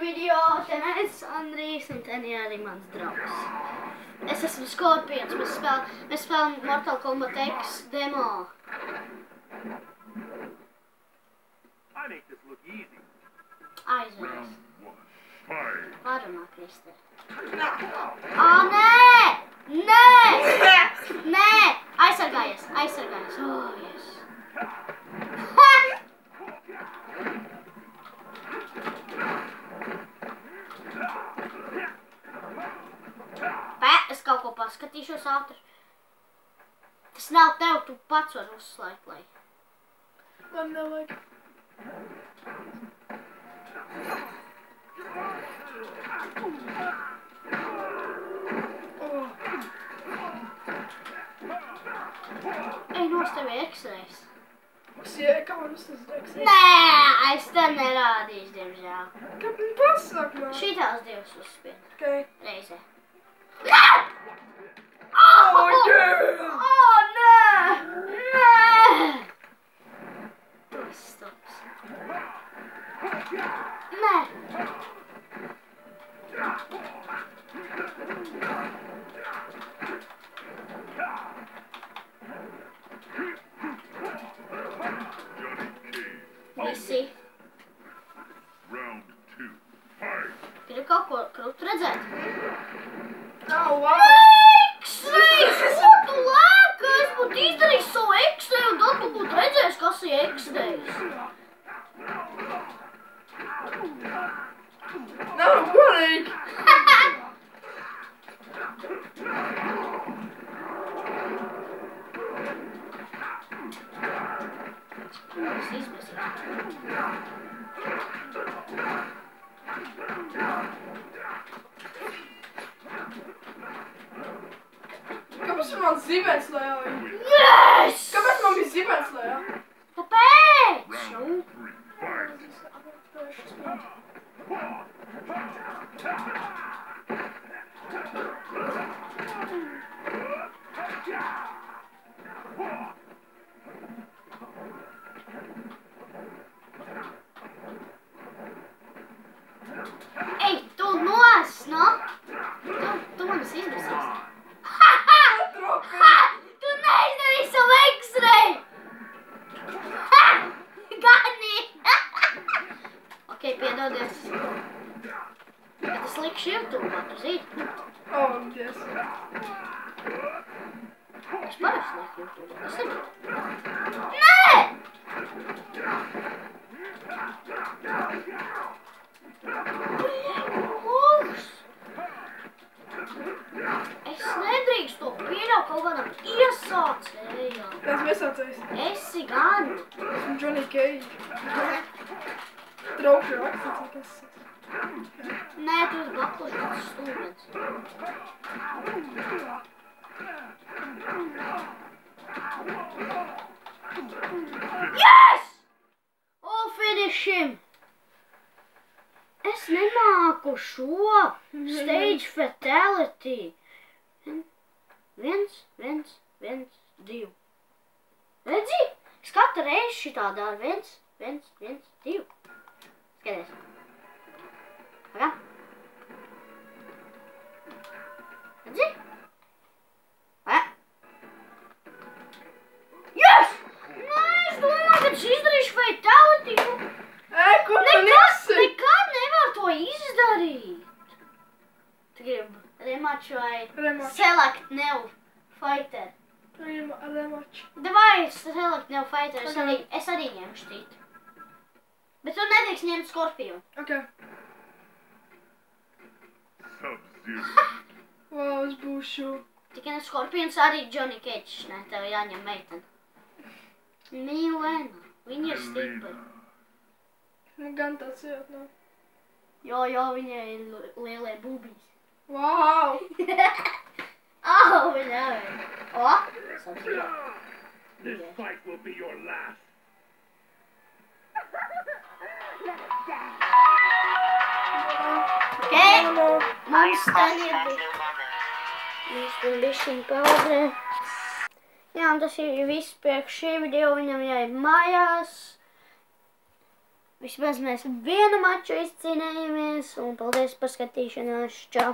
video, te mēs Andrijs un te arī mans draugs. Es esmu Skorpions, mēs spēlējam Mortal Kombat X demo. Aizvērs. Varumā, Kristē. Ā, nē! Nē! Nē! Aizsargājies! Oh, yes. Es kaut ko paskatīšos ātri. Tas nav tev, tu pats var uzslēgt, lai. Man nevajag. Ej, nos tev ir X-rays. Kā man uztaisīt X-rays? Nē, es te nerādīšu, diemžēl. Kā man pasaka, man? Šitās divas uzspien. Okay. Reizē. Oh, yeah! Oh, nē! Nē! Tas stops. Nē! Visi. Gribu kaut ko krūtu redzēt? Oh, wow! X-ray! Ko tu lēki? Es būtu izdarījis savu X-ray un tad tu būtu redzējis, kas ir X-rays. Nav godīgi! Es izmesīšu. Kāpēc man zibens lejā? Yes! Kāpēc man bija zibens lejā? Kāpēc? Ej, tu nos, no? Tu manis izmesīs. Tu neizdarīji savu X-ray! Gani! Ok, piedodies. Bet es likšu YouTube, tu zini? Oh, yes. Es parasti lieku YouTube, tas ir. Nē! Es nedrīkst to pieļaut kaut kādam iesācējam. Tas iesācējs. Esi gan. Esmu Johnny Cage. Traukšu rakstīt, kas es. Nē, tu esi blakus kāds stūmens. Yes! Oh, finish him! Es nemāku šo stage fatality. 1, 2. Redzi? Es katru reizi šitā daru 1, 2. Skaties. Pagā. Redzi? Pagā. Yes! Nē, es domāju, ka es izdarīšu fatality. Ko tu nesi? Nekad nevar to izdarīt. Tu gribi rematch vai Rematch. select new fighter? Rematch. Davai select new fighter, Okay. es arī ņemšu tītu. Bet tu nedrīkst ņemt Skorpionu. Okay. Wow, es būšu. Tikai ne Skorpions, arī Johnny Cage, ne, tev jāņem meiteni. Milena, viņa ir stipra. Nu, gan tāds jūt, nav. Jo, viņai ir lielie bubīs. Wow! Oh, viņa ir. O, sabzījā. This fight will be your last. Okay, mums tagad mēs tur bišķiņ paudrē. Jā, un tas ir viss priekš šī video, viņam jāiet mājās. Vismaz mēs vienu maču izcīnījāmies, un paldies par skatīšanos. Čau!